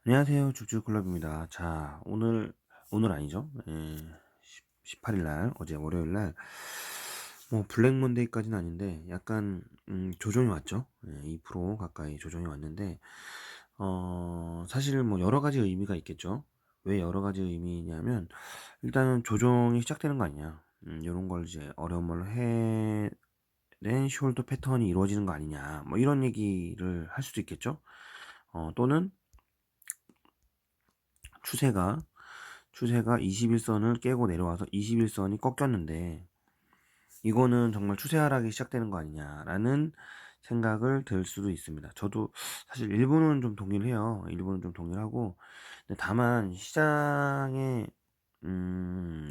안녕하세요. 죽죽클럽입니다. 자, 오늘 아니죠? 18일 날, 어제 월요일 날, 뭐, 블랙 먼데이까지는 아닌데, 약간, 조정이 왔죠? 2% 가까이 조정이 왔는데, 사실 뭐, 여러 가지 의미가 있겠죠? 왜 여러 가지 의미냐면, 일단은 조정이 시작되는 거 아니냐? 요런 걸 이제 어려움을 해낸 숄더 패턴이 이루어지는 거 아니냐? 뭐, 이런 얘기를 할 수도 있겠죠? 또는, 추세가 21선을 깨고 내려와서 21선이 꺾였는데 이거는 정말 추세 하락이 시작되는 거 아니냐라는 생각을 들 수도 있습니다. 저도 사실 일부는 좀 동의를 해요. 일부는 좀 동의를 하고, 근데 다만 시장에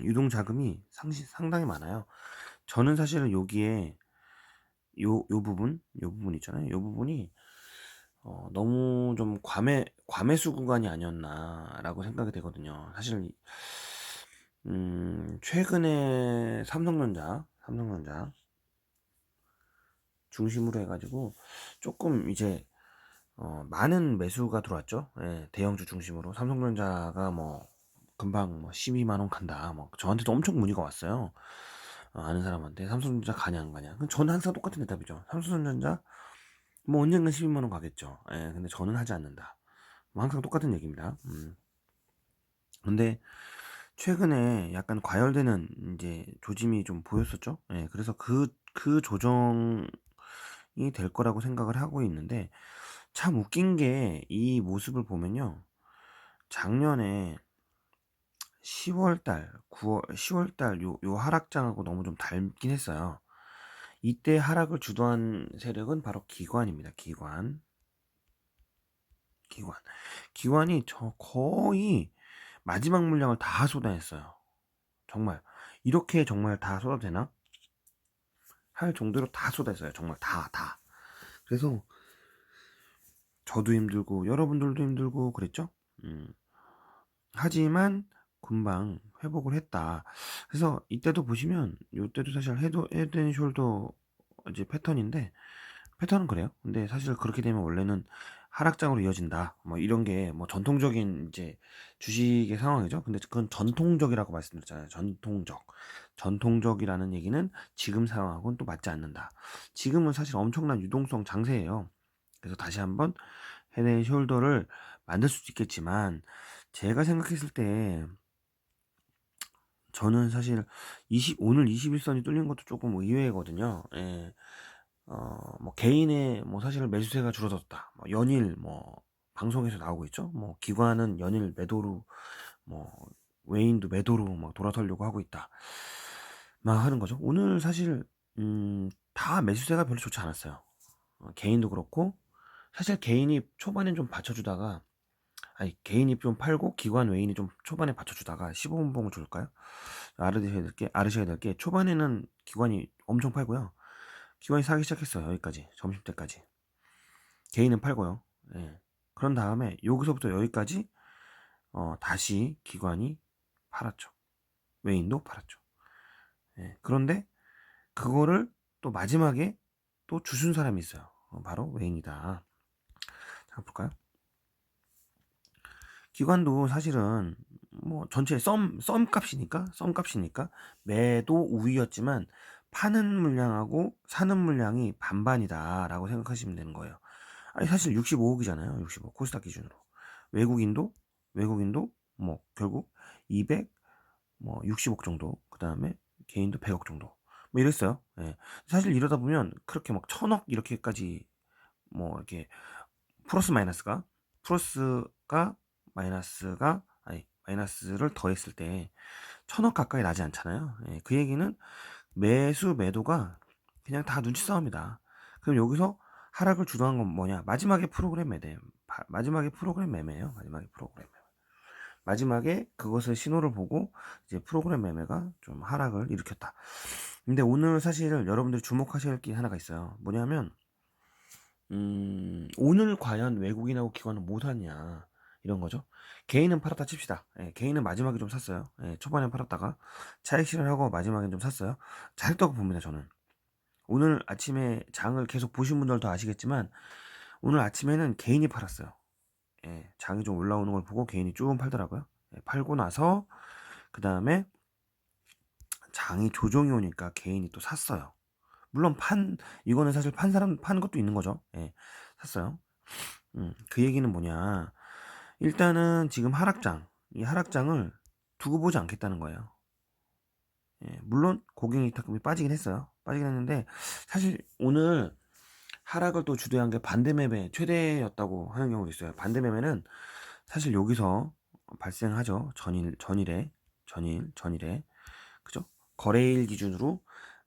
유동 자금이 상당히 많아요. 저는 사실은 여기에 요 부분 있잖아요. 요 부분이 너무 좀 과매수 구간이 아니었나라고 생각이 되거든요. 사실 최근에 삼성전자 중심으로 해가지고 조금 이제 많은 매수가 들어왔죠. 예, 대형주 중심으로 삼성전자가 뭐 금방 뭐 12만 원 간다. 뭐 저한테도 엄청 문의가 왔어요. 아는 사람한테 삼성전자 가냐 안 가냐. 그럼 저는 항상 똑같은 대답이죠. 삼성전자 뭐 언젠간 12만 원 가겠죠. 예, 근데 저는 하지 않는다. 뭐 항상 똑같은 얘기입니다. 근데 최근에 약간 과열되는 이제 조짐이 좀 보였었죠. 예, 그래서 그 조정이 될 거라고 생각을 하고 있는데, 참 웃긴 게 이 모습을 보면요. 작년에 10월달, 10월달 요 하락장하고 너무 좀 닮긴 했어요. 이때 하락을 주도한 세력은 바로 기관입니다. 기관. 기관이 저 거의 마지막 물량을 다 쏟아냈어요. 정말. 이렇게 정말 다 쏟아도 되나? 할 정도로 다 쏟아냈어요. 정말 다. 그래서 저도 힘들고 여러분들도 힘들고 그랬죠? 음. 하지만 금방 회복을 했다. 그래서 이때도 보시면 요때도 사실 헤드앤숄더 이제 패턴은 그래요. 근데 사실 그렇게 되면 원래는 하락장으로 이어진다. 뭐 이런 게 뭐 전통적인 이제 주식의 상황이죠. 근데 그건 전통적이라고 말씀드렸잖아요. 전통적이라는 얘기는 지금 상황하고는 또 맞지 않는다. 지금은 사실 엄청난 유동성 장세예요. 그래서 다시 한번 헤드앤숄더를 만들 수도 있겠지만 제가 생각했을 때 저는 사실 오늘 21선이 뚫린 것도 조금 의외거든요. 예. 뭐 개인의 뭐 사실 매수세가 줄어들었다. 뭐 연일 뭐 방송에서 나오고 있죠. 뭐 기관은 연일 매도로 뭐 외인도 매도로 막 돌아서려고 하고 있다. 막 하는 거죠. 오늘 사실 다 매수세가 별로 좋지 않았어요. 개인도 그렇고 사실 개인이 초반엔 좀 받쳐주다가 아니 개인이 좀 팔고 기관 외인이 좀 초반에 받쳐주다가 15분봉을 줄까요? 알으셔야 될 게 초반에는 기관이 엄청 팔고요. 기관이 사기 시작했어요. 여기까지 점심때까지. 개인은 팔고요. 예. 그런 다음에 여기서부터 여기까지 다시 기관이 팔았죠. 외인도 팔았죠. 예. 그런데 그거를 또 마지막에 또 주순 사람이 있어요. 바로 외인이다. 자, 볼까요? 기관도 사실은 뭐 전체 썸값이니까 매도 우위였지만 파는 물량하고 사는 물량이 반반이다라고 생각하시면 되는 거예요. 아니 사실 65억이잖아요. 65 코스닥 기준으로. 외국인도 외국인도 뭐 결국 200 뭐 60억 정도. 그다음에 개인도 100억 정도. 뭐 이랬어요. 예. 사실 이러다 보면 그렇게 막 1000억 이렇게까지 뭐 이렇게 플러스가 마이너스를 더했을 때 1000억 가까이 나지 않잖아요. 예, 그 얘기는 매도가 그냥 다 눈치 싸움이다. 그럼 여기서 하락을 주도한 건 뭐냐? 마지막에 프로그램 매매. 마지막에 프로그램 매매예요. 마지막에 그것을 신호를 보고 이제 프로그램 매매가 좀 하락을 일으켰다. 근데 오늘 사실 여러분들이 주목하셔야 할 게 하나가 있어요. 뭐냐면 오늘 과연 외국인하고 기관은 뭐 샀냐 이런 거죠. 개인은 팔았다 칩시다. 예, 개인은 마지막에 좀 샀어요. 예, 초반에 팔았다가 차익 실현하고 마지막에 좀 샀어요. 잘했다고 봅니다. 저는 오늘 아침에 장을 계속 보신 분들도 아시겠지만 오늘 아침에는 개인이 팔았어요. 예, 장이 좀 올라오는 걸 보고 개인이 쭉 팔더라고요. 예, 팔고 나서 그 다음에 장이 조정이 오니까 개인이 또 샀어요. 물론 이거는 사실 판 것도 있는 거죠. 예, 샀어요. 그 얘기는 뭐냐. 일단은 지금 이 하락장을 두고 보지 않겠다는 거예요. 예, 물론 고객 이탁금이 빠지긴 했어요. 빠지긴 했는데, 사실 오늘 하락을 또 주도한 게 반대매매 최대였다고 하는 경우도 있어요. 반대매매는 사실 여기서 발생하죠. 전일에. 그죠? 거래일 기준으로,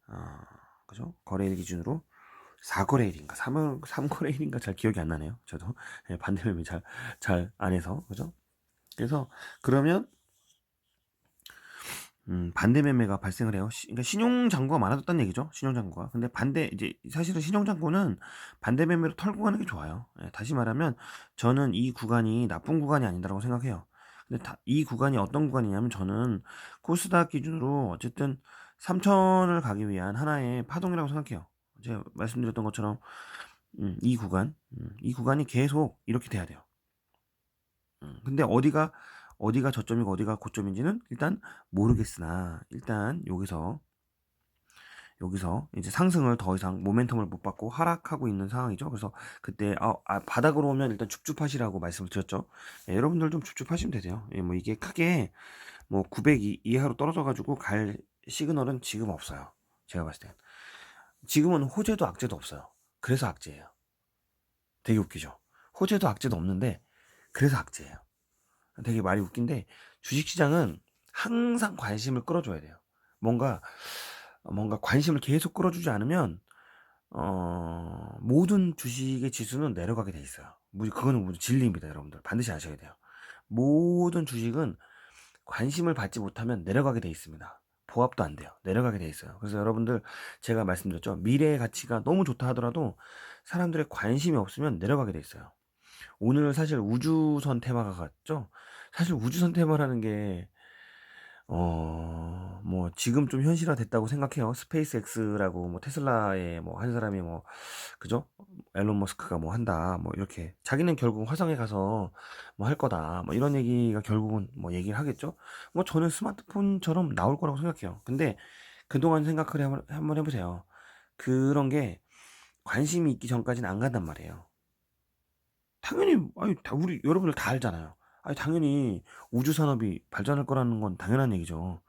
어, 그죠? 거래일 기준으로 4거래일인가, 3거래일인가 잘 기억이 안 나네요. 저도. 예, 반대매매 잘 안 해서. 그죠? 그래서, 그러면, 반대 매매가 발생을 해요. 그러니까 신용 잔고가 많아졌다는 얘기죠. 신용 잔고가. 근데 이제 사실은 신용 잔고는 반대 매매로 털고 가는 게 좋아요. 예, 다시 말하면 저는 이 구간이 나쁜 구간이 아니다라고 생각해요. 근데 이 구간이 어떤 구간이냐면 저는 코스닥 기준으로 어쨌든 3천을 가기 위한 하나의 파동이라고 생각해요. 제가 말씀드렸던 것처럼 이 구간이 계속 이렇게 돼야 돼요. 근데 어디가 저점이고 어디가 고점인지는 일단 모르겠으나 일단 여기서 이제 상승을 더 이상 모멘텀을 못 받고 하락하고 있는 상황이죠. 그래서 그때 바닥으로 오면 일단 줍줍하시라고 말씀을 드렸죠. 예, 여러분들 좀 줍줍하시면 되세요. 예, 뭐 이게 크게 뭐 900 이하로 떨어져 가지고 갈 시그널은 지금 없어요. 제가 봤을 때 지금은 호재도 악재도 없어요. 그래서 악재예요. 되게 웃기죠. 호재도 악재도 없는데 그래서 악재예요. 되게 말이 웃긴데 주식시장은 항상 관심을 끌어줘야 돼요. 뭔가 관심을 계속 끌어주지 않으면 모든 주식의 지수는 내려가게 돼 있어요. 그거는 진리입니다, 여러분들. 반드시 아셔야 돼요. 모든 주식은 관심을 받지 못하면 내려가게 돼 있습니다. 보합도 안 돼요. 내려가게 돼 있어요. 그래서 여러분들 제가 말씀드렸죠. 미래의 가치가 너무 좋다 하더라도 사람들의 관심이 없으면 내려가게 돼 있어요. 오늘 사실 우주선 테마가 갔죠. 사실 우주선 테마라는 게 뭐 지금 좀 현실화 됐다고 생각해요. 스페이스X라고 뭐 테슬라의 뭐 한 사람이 뭐 그죠? 앨런 머스크가 뭐 한다. 뭐 이렇게 자기는 결국 화성에 가서 뭐 할 거다. 뭐 이런 얘기가 결국은 뭐 얘기를 하겠죠. 뭐 저는 스마트폰처럼 나올 거라고 생각해요. 근데 그동안 생각을 한번 해보세요. 그런 게 관심이 있기 전까지는 안 간단 말이에요. 당연히 아니 우리 여러분들 다 알잖아요. 아니 당연히 우주 산업이 발전할 거라는 건 당연한 얘기죠.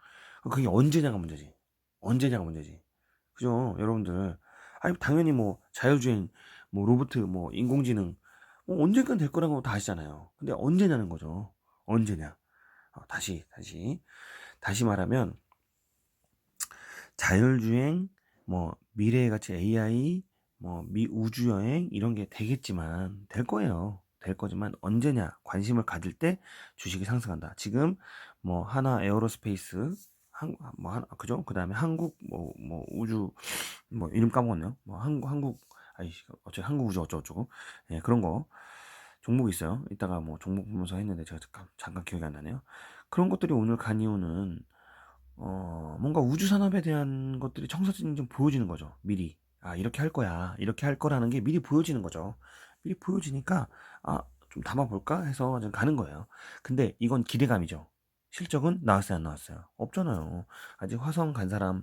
그게 언제냐가 문제지. 언제냐가 문제지. 그죠? 여러분들. 아니 당연히 뭐 자율주행, 뭐 로봇, 뭐 인공지능 뭐 언젠간 될 거라고 다 아시잖아요. 근데 언제냐는 거죠. 언제냐. 다시 말하면 자율주행, 뭐 미래의 가치 AI, 뭐 우주 여행 이런 게 되겠지만 될 거예요. 될 거지만 언제냐 관심을 가질 때 주식이 상승한다. 지금 뭐 하나 에어로스페이스 뭐 하나 그죠? 그다음에 한국 뭐 우주 뭐 이름 까먹었네요. 뭐 한국 어째 한국 우주 어쩌고저쩌고 예, 그런 거 종목이 있어요. 이따가 뭐 종목 보면서 했는데 제가 잠깐 기억이 안 나네요. 그런 것들이 오늘 간 이유는 뭔가 우주 산업에 대한 것들이 청사진이 좀 보여지는 거죠. 미리. 이렇게 할 거야. 이렇게 할 거라는 게 미리 보여지는 거죠. 미리 보여지니까, 좀 담아볼까 해서 좀 가는 거예요. 근데 이건 기대감이죠. 실적은 나왔어요, 안 나왔어요? 없잖아요. 아직 화성 간 사람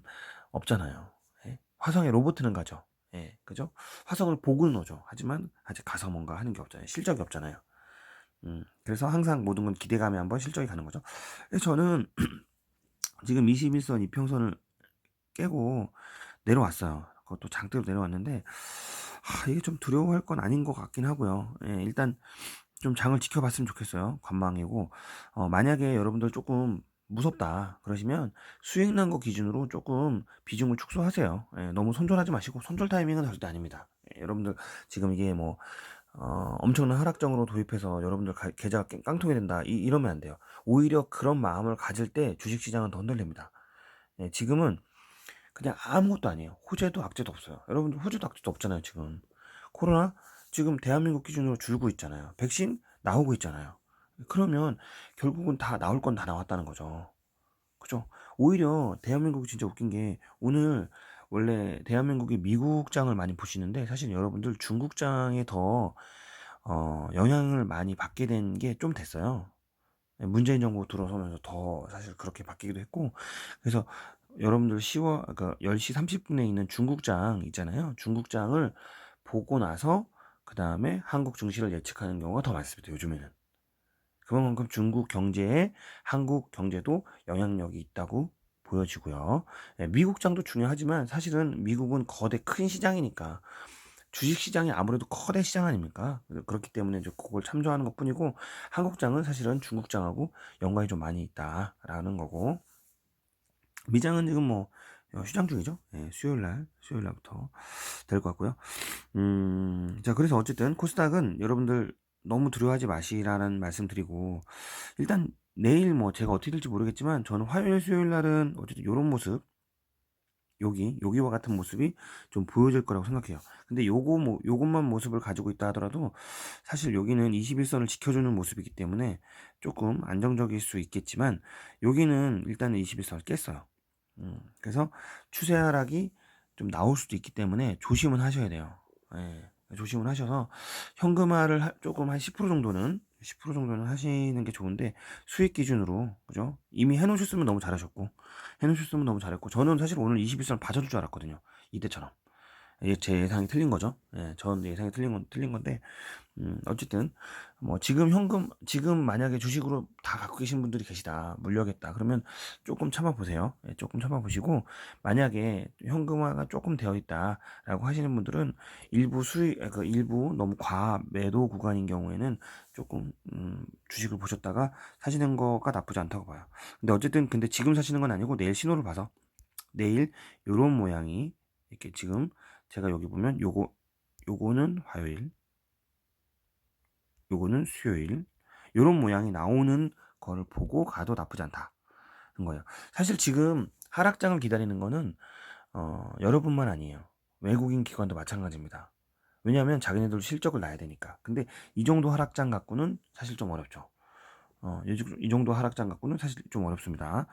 없잖아요. 예? 화성에 로봇은 가죠. 예, 그죠? 화성을 보고는 오죠. 하지만 아직 가서 뭔가 하는 게 없잖아요. 실적이 없잖아요. 그래서 항상 모든 건 기대감에 한번 실적이 가는 거죠. 그래서 저는 지금 21선 이평선을 깨고 내려왔어요. 그것도 장대로 내려왔는데 이게 좀 두려워할 건 아닌 것 같긴 하고요. 예, 일단 좀 장을 지켜봤으면 좋겠어요. 관망이고 만약에 여러분들 조금 무섭다 그러시면 수익 난 거 기준으로 조금 비중을 축소하세요. 예, 너무 손절하지 마시고 손절 타이밍은 절대 아닙니다. 예, 여러분들 지금 이게 뭐 엄청난 하락장으로 도입해서 여러분들 계좌가 깡통이 된다 이러면 안 돼요. 오히려 그런 마음을 가질 때 주식시장은 더 흔들립니다. 예, 지금은 그냥 아무것도 아니에요. 호재도 악재도 없어요. 여러분들 호재도 악재도 없잖아요, 지금. 코로나 지금 대한민국 기준으로 줄고 있잖아요. 백신 나오고 있잖아요. 그러면 결국은 다 나올 건 다 나왔다는 거죠. 그죠? 오히려 대한민국이 진짜 웃긴 게 오늘 원래 대한민국이 미국장을 많이 보시는데 사실 여러분들 중국장에 더 영향을 많이 받게 된 게 좀 됐어요. 예, 문재인 정부 들어서면서 더 사실 그렇게 바뀌기도 했고, 그래서 여러분들 10월 그러니까 10시 30분에 있는 중국장 있잖아요. 중국장을 보고 나서 그다음에 한국 증시를 예측하는 경우가 더 많습니다, 요즘에는. 그만큼 중국 경제에 한국 경제도 영향력이 있다고 보여지고요. 예, 미국장도 중요하지만 사실은 미국은 거대 큰 시장이니까 주식 시장이 아무래도 거대 시장 아닙니까? 그렇기 때문에 이제 그걸 참조하는 것뿐이고, 한국장은 사실은 중국장하고 연관이 좀 많이 있다라는 거고, 미장은 지금 뭐 휴장 중이죠. 예, 수요일 날부터 될 것 같고요. 자, 그래서 어쨌든 코스닥은 여러분들 너무 두려워하지 마시라는 말씀 드리고, 일단 내일 뭐 제가 어떻게 될지 모르겠지만 저는 화요일 수요일 날은 어쨌든 요런 모습, 여기와 같은 모습이 좀 보여질 거라고 생각해요. 근데 요것만 모습을 가지고 있다 하더라도 사실 여기는 21선을 지켜주는 모습이기 때문에 조금 안정적일 수 있겠지만, 여기는 일단은 21선을 깼어요. 그래서 추세 하락이 좀 나올 수도 있기 때문에 조심은 하셔야 돼요. 예, 조심을 하셔서 현금화를 조금 한 10% 정도는 하시는 게 좋은데, 수익 기준으로, 그죠? 이미 해놓으셨으면 너무 잘하셨고, 해놓으셨으면 너무 잘했고, 저는 사실 오늘 21선 봐줄 줄 알았거든요. 이때처럼. 이게 제 예상이 틀린 거죠. 예, 전 예상이 틀린 건데, 어쨌든 뭐 지금 만약에 주식으로 다 갖고 계신 분들이 계시다, 물려겠다 그러면 조금 참아 보세요. 예, 조금 참아 보시고, 만약에 현금화가 조금 되어 있다라고 하시는 분들은 일부 너무 과매도 구간인 경우에는 조금 주식을 보셨다가 사시는 거가 나쁘지 않다고 봐요. 근데 지금 사시는 건 아니고 내일 신호를 봐서, 내일 요런 모양이 이렇게, 지금 제가 여기 보면 요거는 화요일, 요거는 수요일, 요런 모양이 나오는 거를 보고 가도 나쁘지 않다는 거예요. 사실 지금 하락장을 기다리는 거는 여러분만 아니에요. 외국인 기관도 마찬가지입니다. 왜냐하면 자기네들 실적을 놔야 되니까. 근데 이 정도 하락장 갖고는 사실 좀 어렵죠. 이 정도 하락장 갖고는 사실 좀 어렵습니다.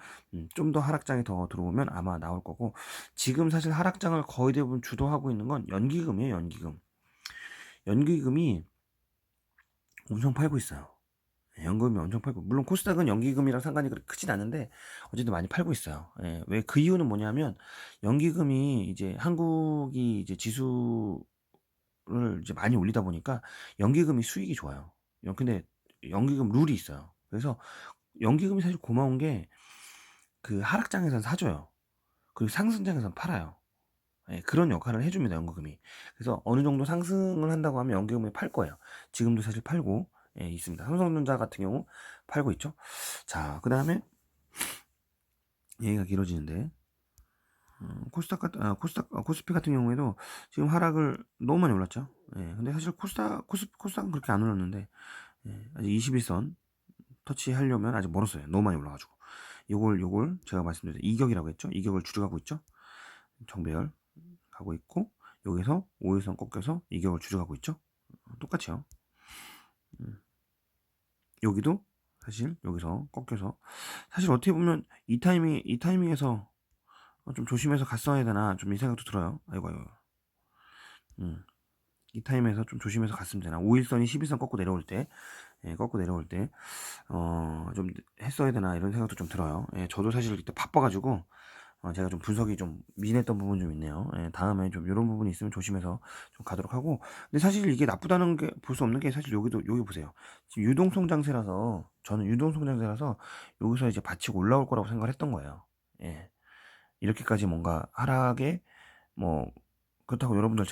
좀 더 하락장이 더 들어오면 아마 나올 거고, 지금 사실 하락장을 거의 대부분 주도하고 있는 건 연기금이에요, 연기금. 연기금이 엄청 팔고 있어요. 연금이 엄청 팔고, 물론 코스닥은 연기금이랑 상관이 그렇게 크진 않은데 어쨌든 많이 팔고 있어요. 예, 왜 그 이유는 뭐냐면, 연기금이 이제 한국이 이제 지수를 이제 많이 올리다 보니까 연기금이 수익이 좋아요. 근데 연기금 룰이 있어요. 그래서 연기금이 사실 고마운 게, 그 하락장에선 사줘요. 그리고 상승장에선 팔아요. 예, 그런 역할을 해줍니다, 연기금이. 그래서 어느 정도 상승을 한다고 하면 연기금이 팔 거예요. 지금도 사실 팔고, 예, 있습니다. 삼성전자 같은 경우 팔고 있죠. 자, 그 다음에 얘기가 길어지는데, 코스피 같은 경우에도 지금 하락을 너무 많이 올랐죠. 예, 근데 사실 코스닥은 그렇게 안 올랐는데, 예, 아직 21선 터치하려면 아직 멀었어요. 너무 많이 올라가지고. 요걸 제가 말씀드린 이격이라고 했죠. 이격을 줄여가고 있죠. 정배열 가고 있고, 여기서 5일선 꺾여서 이격을 줄여가고 있죠. 똑같이요. 음, 여기도 사실 여기서 꺾여서, 사실 어떻게 보면 이 타이밍에서 좀 조심해서 갔어야 되나, 좀 이 생각도 들어요. 아이고. 음, 이 타임에서 좀 조심해서 갔으면 되나. 5일선이 11선 꺾고 내려올 때, 예, 꺾고 내려올 때, 좀 했어야 되나, 이런 생각도 좀 들어요. 예, 저도 사실 이때 바빠가지고, 제가 좀 분석이 좀 미진했던 부분 좀 있네요. 예, 다음에 좀 이런 부분이 있으면 조심해서 좀 가도록 하고. 근데 사실 이게 나쁘다는 게 볼 수 없는 게, 사실 여기 보세요. 지금 저는 유동성 장세라서 여기서 이제 받치고 올라올 거라고 생각을 했던 거예요. 예. 이렇게까지 뭔가 하락에, 뭐 그렇다고 여러분들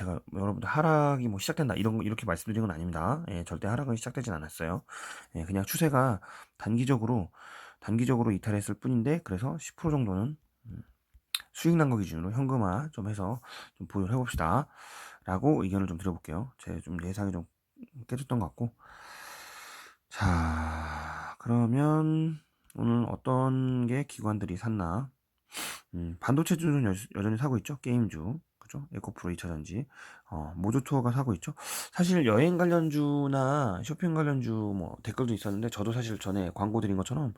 하락이 뭐 시작된다 이렇게 말씀드린 건 아닙니다. 예, 절대 하락은 시작되진 않았어요. 예, 그냥 추세가 단기적으로 이탈했을 뿐인데, 그래서 10% 정도는 수익 난 거 기준으로 현금화 좀 해서 좀 보유를 해봅시다 라고 의견을 좀 드려볼게요. 제 좀 예상이 좀 깨졌던 것 같고. 자, 그러면 오늘 어떤 게 기관들이 샀나. 반도체주는 여전히 사고 있죠. 게임주, 그죠? 에코프로 2차전지, 모조투어가 사고 있죠. 사실 여행 관련주나 쇼핑 관련주 뭐 댓글도 있었는데, 저도 사실 전에 광고 드린 것처럼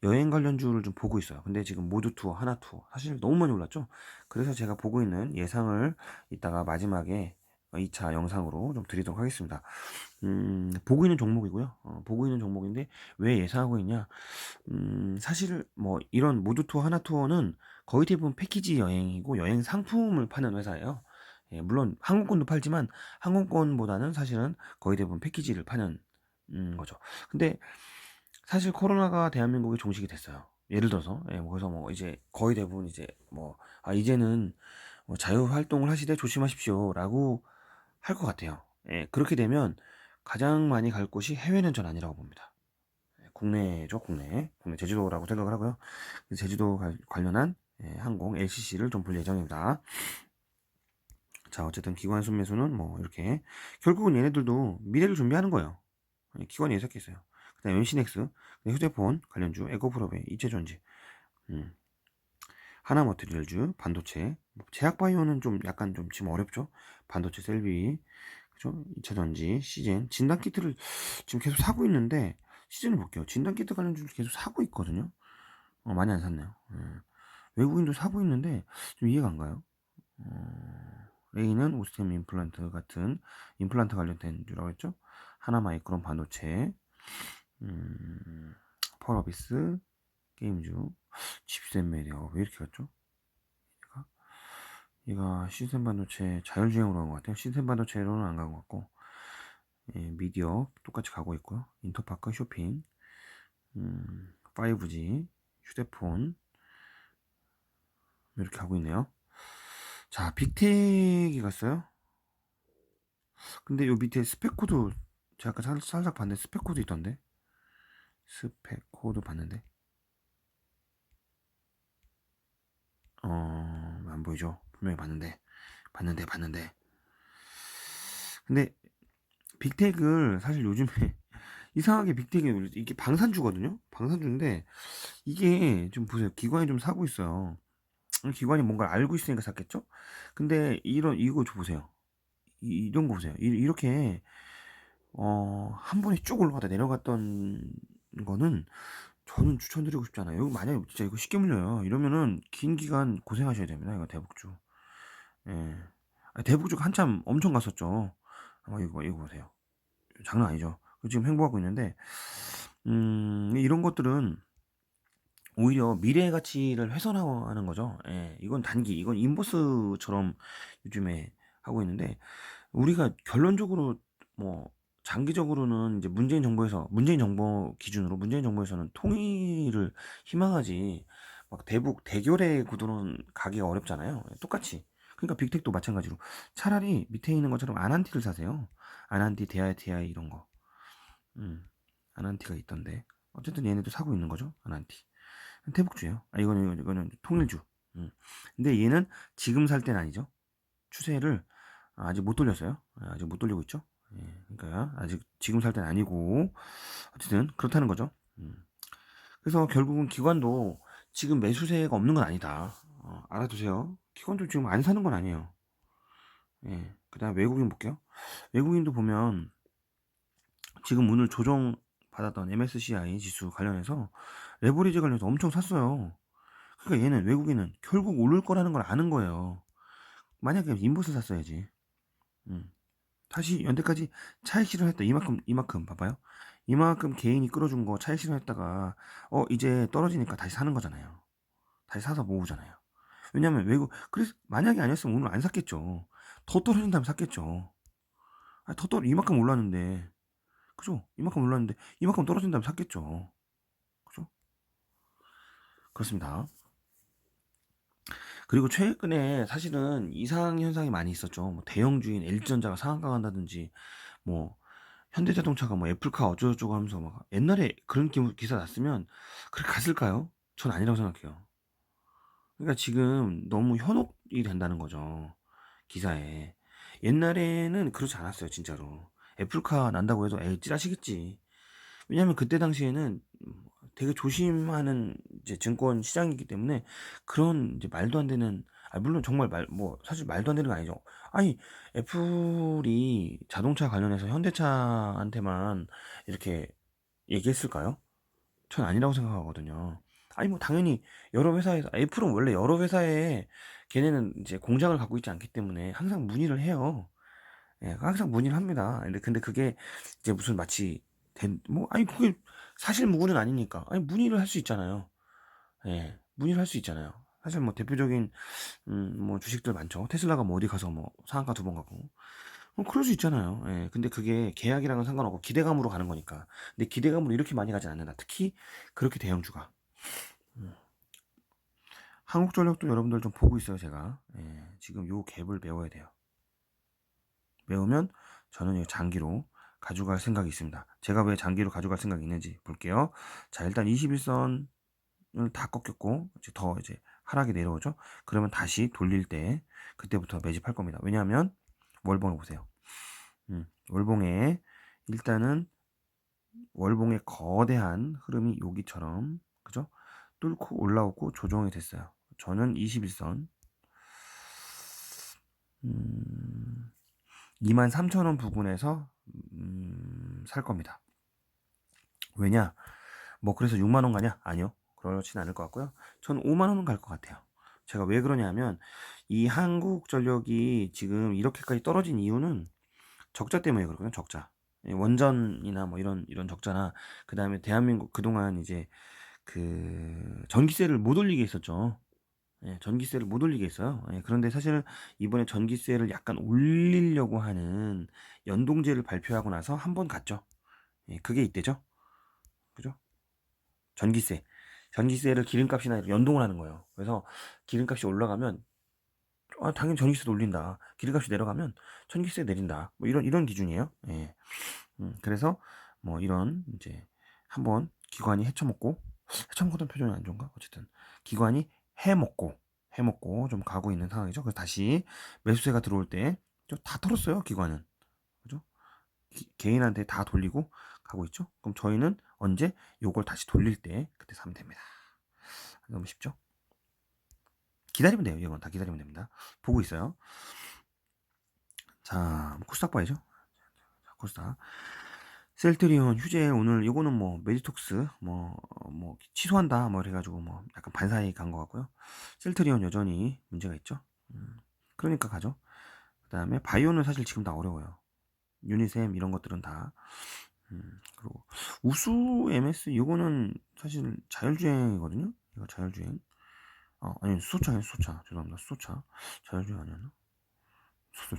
여행 관련주를 좀 보고 있어요. 근데 지금 모조투어, 하나투어 사실 너무 많이 올랐죠. 그래서 제가 보고 있는 예상을 이따가 마지막에 2차 영상으로 좀 드리도록 하겠습니다. 보고 있는 종목이고요. 보고 있는 종목인데 왜 예상하고 있냐? 사실 뭐 이런 모두 투어, 하나 투어는 거의 대부분 패키지 여행이고 여행 상품을 파는 회사예요. 예, 물론 항공권도 팔지만 항공권보다는 사실은 거의 대부분 패키지를 파는 거죠. 근데 사실 코로나가 대한민국에 종식이 됐어요. 예를 들어서 그래서 뭐 이제 거의 대부분 이제 뭐 이제는 뭐 자유 활동을 하시되 조심하십시오라고 할 것 같아요. 예, 그렇게 되면 가장 많이 갈 곳이 해외는 전 아니라고 봅니다. 국내죠, 국내 제주도라고 생각을 하고요. 제주도 관련한 항공 LCC를 좀 볼 예정입니다. 자, 어쨌든 기관 순매수는 뭐 이렇게 결국은 얘네들도 미래를 준비하는 거예요. 기관이 예상했어요. 그다음 MC넥스, 휴대폰 관련주, 에코프로베, 이체전지, 하나머티리얼즈, 반도체, 제약바이오는 좀 약간 좀 지금 어렵죠. 반도체 셀비, 그죠? 2차전지, 시젠, 진단키트를 지금 계속 사고 있는데 시즌을 볼게요. 진단키트 관련주를 계속 사고 있거든요. 많이 안 샀네요. 외국인도 사고 있는데 좀 이해가 안 가요. 레이는 오스템 임플란트 같은 임플란트 관련된 주라고 했죠. 하나마이크론 반도체, 펄어비스, 게임주, 칩셋 메디어 왜 이렇게 갔죠? 얘가 시스템 반도체 자율주행으로 간 것 같아요. 시스템 반도체로는 안 간 것 같고, 미디어 똑같이 가고 있고요. 인터파크 쇼핑, 5G, 휴대폰 이렇게 하고 있네요. 자, 빅텍이 갔어요. 근데 요 밑에 스펙 코드 제가 아까 살짝 봤는데 스펙 코드 있던데. 스펙 코드 봤는데 안 보이죠? 분명히 봤는데 근데 빅텍을 사실 요즘에 이상하게 빅텍이 이게 방산주거든요. 방산주인데 이게 좀 보세요. 기관이 좀 사고 있어요. 기관이 뭔가를 알고 있으니까 샀겠죠? 근데 이거 좀 보세요. 이런 거 보세요. 이렇게 한 번에 쭉 올라가다 내려갔던 거는 저는 추천드리고 싶지 않아요. 이거 만약에 진짜 이거 쉽게 물려요. 이러면은 긴 기간 고생하셔야 됩니다. 이거 대북주. 예. 대북주 한참 엄청 갔었죠. 이거 보세요. 장난 아니죠. 지금 행보하고 있는데, 이런 것들은 오히려 미래의 가치를 훼손하는 거죠. 예. 이건 이건 인버스처럼 요즘에 하고 있는데, 우리가 결론적으로 뭐 장기적으로는 이제 문재인 정부 기준으로 문재인 정부에서는 통일을 희망하지 막 대결의 구도는 가기가 어렵잖아요. 똑같이. 그러니까 빅텍도 마찬가지로 차라리 밑에 있는 것처럼 아난티를 사세요. 아난티, 데아티아이 이런 거. 아난티가 있던데. 어쨌든 얘네도 사고 있는 거죠. 아난티. 대북주예요. 이거는 통일주. 근데 얘는 지금 살 때는 아니죠. 추세를 아직 못 돌렸어요. 아직 못 돌리고 있죠. 그러니까 아직 지금 살 때는 아니고 어쨌든 그렇다는 거죠. 그래서 결국은 기관도 지금 매수세가 없는 건 아니다. 알아두세요. 기관도 지금 안 사는 건 아니에요. 그다음 외국인 볼게요. 외국인도 보면 지금 오늘 조정 받았던 MSCI 지수 관련해서 레버리지 관련해서 엄청 샀어요. 그러니까 얘는 외국인은 결국 오를 거라는 걸 아는 거예요. 만약에 인버스 샀어야지. 음. 다시 연대까지 차익 실현했다. 이만큼 봐봐요. 이만큼 개인이 끌어준 거 차익 실현했다가 이제 떨어지니까 다시 사는 거잖아요. 다시 사서 모으잖아요. 왜냐면 그래서 만약에 아니었으면 오늘 안 샀겠죠. 더 떨어진다면 샀겠죠. 이만큼 올랐는데 그죠? 이만큼 올랐는데 이만큼 떨어진다면 샀겠죠. 그죠? 그렇습니다. 그리고 최근에 사실은 이상 현상이 많이 있었죠. 뭐 대형주인 LG전자가 상한가 간다든지 뭐 현대자동차가 뭐 애플카 어쩌고저쩌고 하면서 막 옛날에 그런 기사 났으면 그렇게 갔을까요? 전 아니라고 생각해요. 그러니까 지금 너무 현혹이 된다는 거죠. 기사에. 옛날에는 그렇지 않았어요, 진짜로. 애플카 난다고 해도 에이 찌라시겠지. 왜냐면 그때 당시에는 되게 조심하는 이제 증권 시장이기 때문에 그런 이제 말도 안 되는 물론 정말 사실 말도 안 되는 거 아니죠. 아니 애플이 자동차 관련해서 현대차한테만 이렇게 얘기했을까요? 전 아니라고 생각하거든요. 아니 뭐 당연히 여러 회사에서 애플은 원래 여러 회사에 걔네는 이제 공장을 갖고 있지 않기 때문에 항상 문의를 해요. 예, 항상 문의를 합니다. 근데 그게 이제 무슨 마치 아니 그게 사실 무근은 아니니까. 아니 문의를 할 수 있잖아요. 예, 문의를 할 수 있잖아요. 사실 뭐 대표적인 뭐 주식들 많죠. 테슬라가 뭐 어디 가서 뭐 상한가 2번 가고 그럴 수 있잖아요. 예, 근데 그게 계약이랑은 상관없고 기대감으로 가는 거니까. 근데 기대감으로 이렇게 많이 가지 않는다. 특히 그렇게 대형주가. 음. 한국전력도 여러분들 좀 보고 있어요, 제가. 예, 지금 요 갭을 메워야 돼요. 메우면 저는 이 장기로 가져갈 생각이 있습니다. 제가 왜 장기로 가져갈 생각이 있는지 볼게요. 자, 일단 21선을 다 꺾였고 이제 하락이 내려오죠. 그러면 다시 돌릴 때 그때부터 매집할 겁니다. 왜냐하면 월봉을 보세요. 월봉에 일단은 월봉의 거대한 흐름이 여기처럼 그죠? 뚫고 올라오고 조정이 됐어요. 저는 21선 23,000원 부근에서 살 겁니다. 왜냐? 뭐 그래서 6만 원 가냐? 아니요. 그렇진 않을 것 같고요. 전 5만 원은 갈 것 같아요. 제가 왜 그러냐면 이 한국전력이 지금 이렇게까지 떨어진 이유는 적자 때문에 그렇거든요. 적자. 원전이나 뭐 이런 적자나 그다음에 대한민국 그동안 이제 그 전기세를 못 올리게 했었죠. 예, 전기세를 못 올리게 했어요. 예, 그런데 사실은 이번에 전기세를 약간 올리려고 하는 연동제를 발표하고 나서 한 번 갔죠. 예, 그게 이때죠. 그죠? 전기세. 전기세를 기름값이나 이렇게 연동을 하는 거예요. 그래서 기름값이 올라가면 당연히 전기세도 올린다. 기름값이 내려가면 전기세 내린다. 뭐 이런 기준이에요. 예. 그래서 뭐 이런 이제 한번 기관이 헤쳐먹던 표정이 안 좋은가? 어쨌든 기관이 해먹고 좀 가고 있는 상황이죠. 그래서 다시 매수세가 들어올 때 다 털었어요. 기관은. 그죠? 개인한테 다 돌리고 가고 있죠. 그럼 저희는 언제 요걸 다시 돌릴 때 그때 사면 됩니다. 너무 쉽죠? 기다리면 돼요. 이건 다 기다리면 됩니다. 보고 있어요. 자, 코스닥 봐야죠. 자, 코스닥. 셀트리온, 휴재 오늘 요거는 뭐 메디톡스 뭐 취소한다 뭐 그래가지고 뭐 약간 반사이 간 것 같고요. 셀트리온 여전히 문제가 있죠. 그러니까 가죠. 그다음에 바이오는 사실 지금 다 어려워요. 유니셈 이런 것들은 다. 그리고 우수 MS 요거는 사실 자율주행이거든요. 이거 자율주행. 아니 수소차 죄송합니다. 수소차 자율주행 아니었나?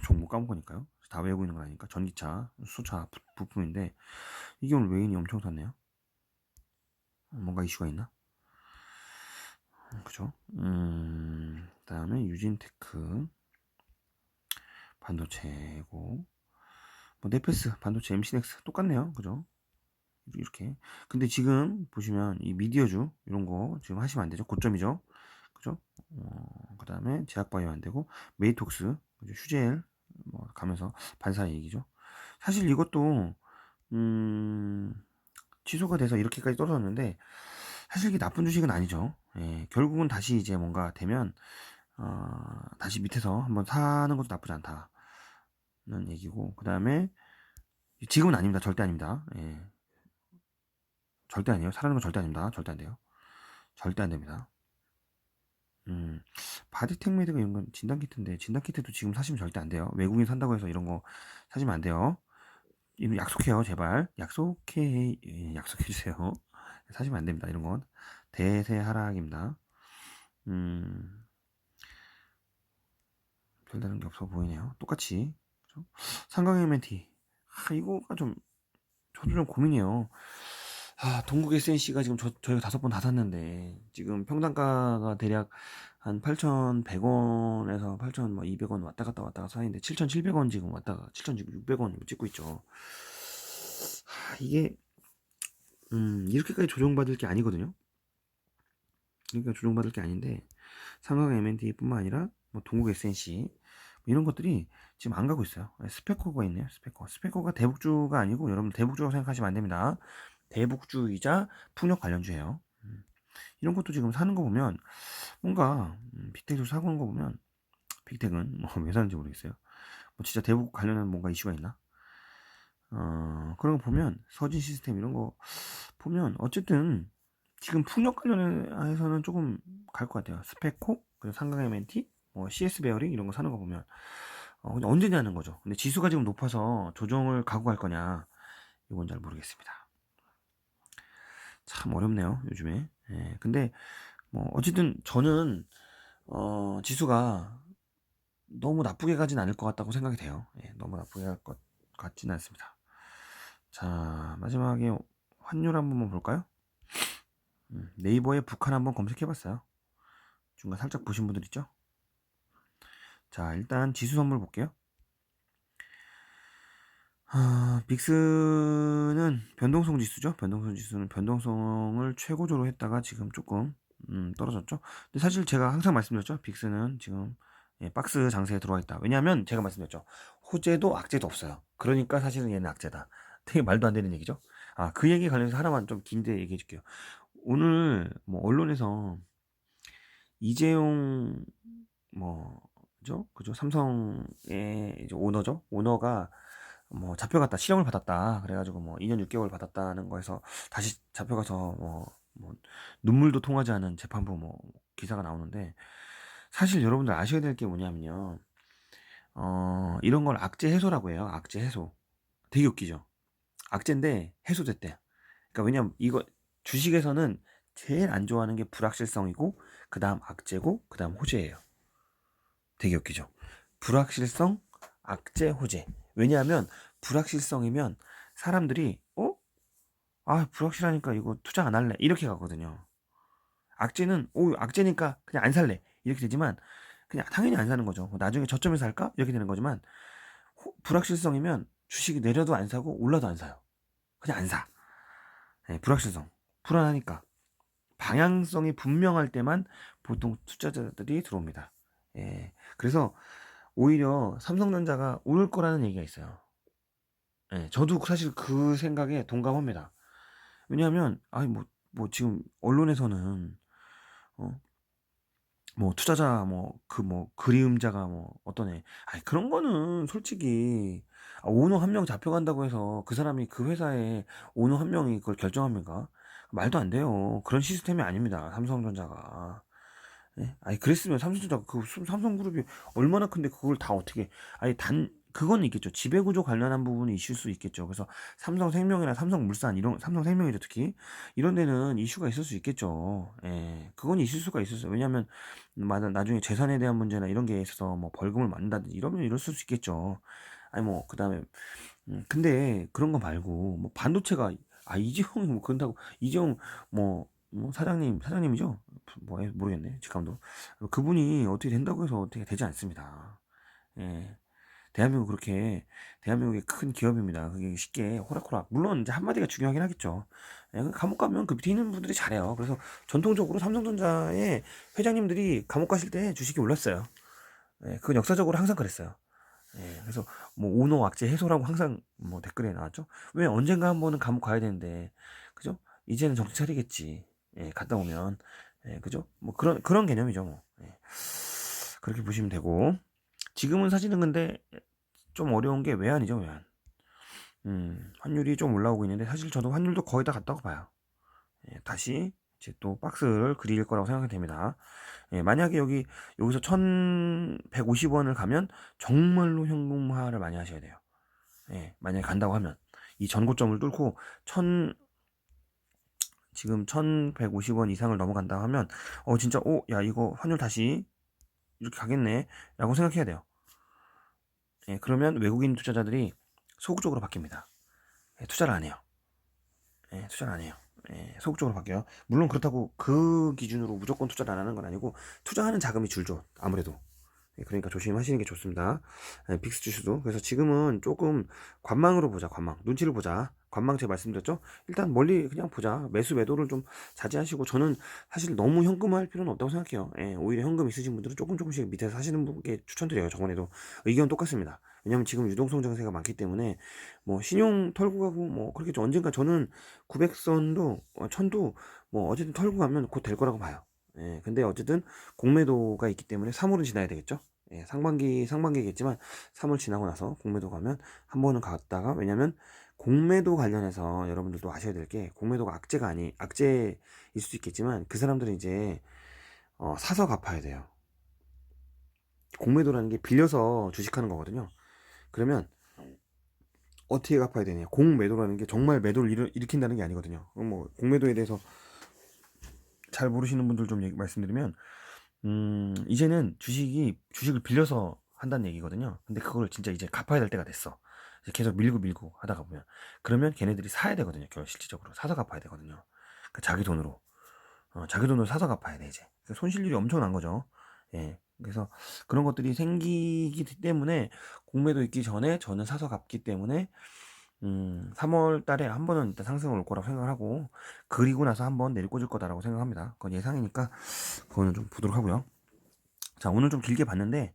종목 까먹으니까요. 다 외우고 있는 거 아니니까 전기차 수소차 부품인데 이게 오늘 외인이 엄청 샀네요. 뭔가 이슈가 있나? 그죠? 그다음에 유진테크 반도체고 뭐 네페스 반도체 MC넥스 똑같네요. 그죠? 이렇게. 근데 지금 보시면 이 미디어주 이런 거 지금 하시면 안 되죠. 고점이죠. 그죠? 그다음에 제약바이오 안 되고 메이톡스, 휴젤 뭐 가면서 반사 얘기죠. 사실 이것도 취소가 돼서 이렇게까지 떨어졌는데 사실 이게 나쁜 주식은 아니죠. 예, 결국은 다시 이제 뭔가 되면 다시 밑에서 한번 사는 것도 나쁘지 않다는 얘기고 그 다음에 지금은 아닙니다. 절대 아닙니다. 예, 절대 아니에요. 사라는 건 절대 아닙니다. 절대 안 돼요. 절대 안 됩니다. 바디텍메드가 이런 건 진단키트인데 진단키트도 지금 사시면 절대 안 돼요. 외국인 산다고 해서 이런 거 사시면 안 돼요. 이거 약속해요, 제발. 약속해 주세요. 사시면 안 됩니다. 이런 건 대세 하락입니다. 별다른 게 없어 보이네요. 똑같이. 그죠? 상강 MNT. 이거가 좀 저도 좀 고민이에요. 동국 SNC가 지금 저희가 5번 다 샀는데 지금 평단가가 대략 한 8,100원에서 8,200원 왔다 갔다 사이인데 7,700원 지금 왔다가 7,600원 찍고 있죠. 이게 이렇게까지 조정받을 게 아니거든요. 그러니까 조정받을 게 아닌데 삼성 M&T뿐만 아니라 뭐 동국 SNC 뭐 이런 것들이 지금 안 가고 있어요. 스페코가 있네요. 스페코가 대북주가 아니고 여러분 대북주라고 생각하시면 안 됩니다. 대북주이자 풍력 관련주예요. 이런 것도 지금 사는 거 보면 뭔가 빅텍을 사고 있는 거 보면 빅텍은 뭐 왜 사는지 모르겠어요. 뭐 진짜 대북 관련한 뭔가 이슈가 있나? 그런 거 보면 서진 시스템 이런 거 보면 어쨌든 지금 풍력 관련해서는 조금 갈 것 같아요. 스페코, 그리고 상강 MNT, 뭐 CS 베어링 이런 거 사는 거 보면 근데 언제 내는 거죠. 근데 지수가 지금 높아서 조정을 가고 갈 거냐, 이건 잘 모르겠습니다. 참 어렵네요, 요즘에. 예, 근데 뭐 어쨌든 저는 지수가 너무 나쁘게 가진 않을 것 같다고 생각이 돼요. 예, 너무 나쁘게 갈 것 같지는 않습니다. 자, 마지막에 환율 한 번만 볼까요? 네이버에 북한 한번 검색해봤어요. 중간 살짝 보신 분들 있죠? 자, 일단 지수 선물 볼게요. 빅스는 변동성 지수죠. 변동성 지수는 변동성을 최고조로 했다가 지금 조금 떨어졌죠. 근데 사실 제가 항상 말씀드렸죠. 빅스는 지금 박스 장세에 들어와 있다. 왜냐하면 제가 말씀드렸죠. 호재도 악재도 없어요. 그러니까 사실은 얘는 악재다. 되게 말도 안 되는 얘기죠. 그 얘기 관련해서 하나만 좀 긴데 얘기해 줄게요. 오늘 뭐 언론에서 이재용 그죠? 삼성의 이제 오너죠. 오너가 뭐 잡혀갔다, 실형을 받았다. 그래가지고 뭐 2년 6개월 받았다는 거에서 다시 잡혀가서 뭐 눈물도 통하지 않은 재판부 뭐 기사가 나오는데, 사실 여러분들 아셔야 될 게 뭐냐면요. 이런 걸 악재 해소라고 해요. 악재 해소. 되게 웃기죠. 악재인데 해소됐대. 그러니까 왜냐면 이거 주식에서는 제일 안 좋아하는 게 불확실성이고, 그 다음 악재고, 그 다음 호재예요. 되게 웃기죠. 불확실성, 악재, 호재. 왜냐하면 불확실성이면 사람들이 불확실하니까 이거 투자 안 할래, 이렇게 가거든요. 악재는 악재니까 그냥 안 살래, 이렇게 되지만 그냥 당연히 안 사는 거죠. 나중에 저점에서 살까, 이렇게 되는 거지만, 불확실성이면 주식이 내려도 안 사고 올라도 안 사요. 그냥 안 사. 네, 불확실성, 불안하니까. 방향성이 분명할 때만 보통 투자자들이 들어옵니다. 예, 그래서 오히려 삼성전자가 오를 거라는 얘기가 있어요. 예, 저도 사실 그 생각에 동감합니다. 왜냐하면 지금 언론에서는 어, 뭐 투자자 그리움자가 어떤 애, 그런 거는 솔직히, 오너 한 명 잡혀간다고 해서 그 사람이 그 회사에 오너 한 명이 그걸 결정합니까? 말도 안 돼요. 그런 시스템이 아닙니다, 삼성전자가. 예? 그랬으면 삼성전자 삼성그룹이 얼마나 큰데 그걸 다 어떻게, 그건 있겠죠. 지배구조 관련한 부분이 있을 수 있겠죠. 그래서 삼성생명이나 삼성물산, 이런, 삼성생명이죠, 특히 이런 데는 이슈가 있을 수 있겠죠. 예, 그건 있을 수가 있었어요. 왜냐하면 나중에 재산에 대한 문제나 이런 게 있어서 뭐 벌금을 맞는다든지 이러면 이럴 수 있겠죠. 그다음에 근데 그런 거 말고 뭐 반도체가, 이재용이 뭐 그런다고, 이재용 사장님이죠? 모르겠네, 직감도. 그분이 어떻게 된다고 해서 어떻게 되지 않습니다. 예. 대한민국이 큰 기업입니다. 그게 쉽게 호락호락. 물론 이제 한마디가 중요하긴 하겠죠. 감옥 가면 그 밑에 있는 분들이 잘해요. 그래서 전통적으로 삼성전자의 회장님들이 감옥 가실 때 주식이 올랐어요. 그건 역사적으로 항상 그랬어요. 그래서 뭐 오너 악재 해소라고 항상 뭐 댓글에 나왔죠. 왜 언젠가 한 번은 감옥 가야 되는데, 그죠? 이제는 정신 차리겠지. 갔다 오면. 그죠? 뭐 그런 개념이죠, 뭐. 그렇게 보시면 되고, 지금은 사실은 근데 좀 어려운 게 외환이죠, 외환. 환율이 좀 올라오고 있는데, 사실 저도 환율도 거의 다 갔다고 봐요. 다시 이제 또 박스를 그릴 거라고 생각이 됩니다. 만약에 여기서 1150원을 가면 정말로 현금화를 많이 하셔야 돼요. 만약에 간다고 하면 이 전고점을 뚫고 지금 1150원 이상을 넘어간다고 하면 진짜 야, 이거 환율 다시 이렇게 가겠네 라고 생각해야 돼요. 그러면 외국인 투자자들이 소극적으로 바뀝니다. 투자를 안 해요. 투자를 안 해요. 소극적으로 바뀌어요. 물론 그렇다고 그 기준으로 무조건 투자를 안 하는 건 아니고, 투자하는 자금이 줄죠, 아무래도. 그러니까 조심하시는 게 좋습니다. 빅스 지수도. 그래서 지금은 조금 관망으로 보자. 관망, 눈치를 보자. 관망 제가 말씀드렸죠. 일단 멀리 그냥 보자. 매수 매도를 좀 자제하시고, 저는 사실 너무 현금화할 필요는 없다고 생각해요. 오히려 현금 있으신 분들은 조금씩 밑에서 사시는 분께 추천드려요. 저번에도 의견 똑같습니다. 왜냐면 지금 유동성 장세가 많기 때문에 뭐 신용 털고 가고 뭐 그렇게 언젠가 저는 900선도 1000도 뭐 어쨌든 털고 가면 곧 될 거라고 봐요. 근데 어쨌든 공매도가 있기 때문에 3월은 지나야 되겠죠. 상반기겠지만 3월 지나고 나서 공매도 가면 한 번은 갔다가, 왜냐면 공매도 관련해서 여러분들도 아셔야 될 게, 공매도가 악재일 수도 있겠지만 그 사람들은 이제 사서 갚아야 돼요. 공매도라는 게 빌려서 주식하는 거거든요. 그러면 어떻게 갚아야 되냐? 공매도라는 게 정말 매도를 일으킨다는 게 아니거든요. 뭐 공매도에 대해서 잘 모르시는 분들 좀 말씀드리면, 이제는 주식을 빌려서 한다는 얘기거든요. 근데 그걸 진짜 이제 갚아야 될 때가 됐어. 이제 계속 밀고 하다가 보면, 그러면 걔네들이 사야 되거든요. 실질적으로 사서 갚아야 되거든요. 그 자기 돈으로 사서 갚아야 돼 이제. 손실률이 엄청난 거죠. 예. 그래서 그런 것들이 생기기 때문에 공매도 있기 전에 저는 사서 갚기 때문에 3월 달에 한 번은 일단 상승을 올 거라고 생각을 하고, 그리고 나서 한 번 내리꽂을 거다라고 생각합니다. 그건 예상이니까 그거는 좀 보도록 하고요. 자, 오늘 좀 길게 봤는데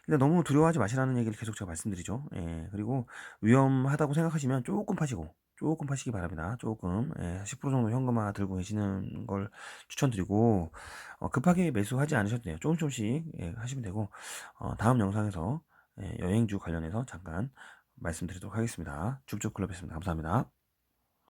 일단 너무 두려워하지 마시라는 얘기를 계속 제가 말씀드리죠. 예. 그리고 위험하다고 생각하시면 조금 파시기 바랍니다. 조금, 예, 10% 정도 현금화 들고 계시는 걸 추천드리고, 급하게 매수하지 않으셔도 돼요. 조금씩, 예, 하시면 되고, 다음 영상에서, 예, 여행주 관련해서 잠깐 말씀드리도록 하겠습니다. 줍줍클럽이었습니다. 감사합니다.